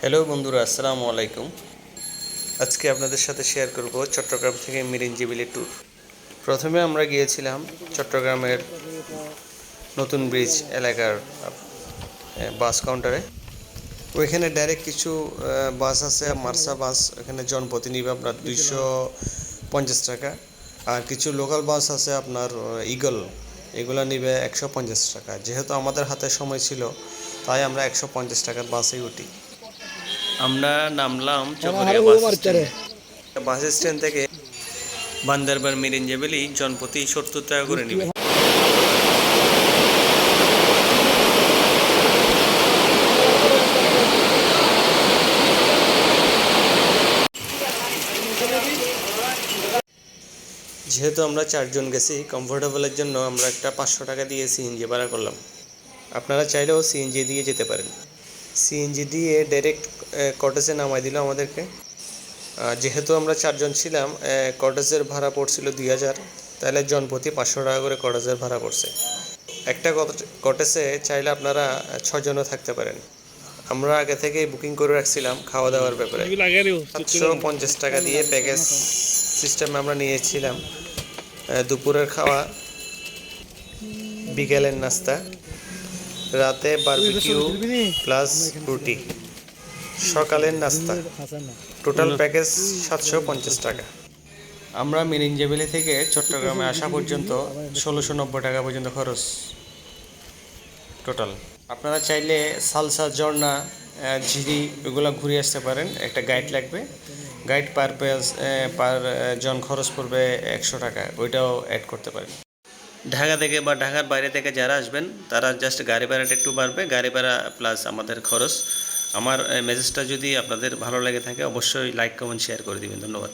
Hello বন্ধুরা, আসসালামু আলাইকুম। আজকে আপনাদের সাথে শেয়ার করব চট্টগ্রাম থেকে মিরিঞ্জিবিলি ট্যুর। প্রথমে আমরা গিয়েছিলাম চট্টগ্রামের নতুন ব্রিজ এলাকার বাস কাউন্টারে। ওইখানে ডাইরেক্ট কিছু বাস আছে, মার্সা বাস। ওখানে জনপ্রতি নিবে আপনার 250 টাকা। আর কিছু লোকাল বাস আছে আপনার ইগল, এগুলো নিবে 150 টাকা। যেহেতু আমাদের হাতে সময় ছিল, তাই আমরা 150 টাকার বাসেই উঠি। আমরা নামলাম চকরিয়া বাস স্ট্যান্ড থেকে। বান্দরবান মিরিঞ্জিবিলি জনপ্রতি 70 টাকা করে নেবে। যেহেতু আমরা 4 জন গেছি, কমফোর্টেবলের জন্য আমরা একটা 500 টাকা দিয়ে সিএনজি ভাড়া করলাম। আপনারা চাইলেও সিএনজি দিয়ে যেতে পারেন। সিএনজি দিয়ে ডাইরেক্ট কটেজে নামাই দিল আমাদেরকে। যেহেতু আমরা 4 জন ছিলাম, কটেজের ভাড়া পড়ছিল 2000, তাহলে জনপ্রতি 500 টাকা করে কটেজের ভাড়া পড়ছে। একটা কটেজে চাইলে আপনারা 6 জনও থাকতে পারেন। আমরা আগে থেকেই বুকিং করে রাখছিলাম খাওয়া দাওয়ার ব্যাপারে। 750 টাকা দিয়ে প্যাকেজ সিস্টেমে আমরা নিয়েছিলাম। দুপুরের খাওয়া, বিকেলের নাস্তা, রাতে বারবিকিউ প্লাস রুটি, সকালের নাস্তা। টোটাল প্যাকেজ 750 টাকা। আমরা মিরিঞ্জিবিলি থেকে চট্টগ্রামে আসা পর্যন্ত 1690 টাকা পর্যন্ত খরচ টোটাল। আপনারা চাইলে সালসা, ঝর্ণা, ঝিরি এগুলো ঘুরে আসতে পারেন। একটা গাইড লাগবে। গাইড পার জন খরচ পড়বে 100 টাকা, ওইটাও অ্যাড করতে পারেন। ঢাকা থেকে বা ঢাকার বাইরে থেকে যারা আসবেন, তারা জাস্ট গাড়ি ভাড়াটা একটু বাড়বে, গাড়ি ভাড়া প্লাস আমাদের খরচ। আমার মেসেজটা যদি আপনাদের ভালো লেগে থাকে, অবশ্যই লাইক, কমেন্ট, শেয়ার করে দিবেন। ধন্যবাদ।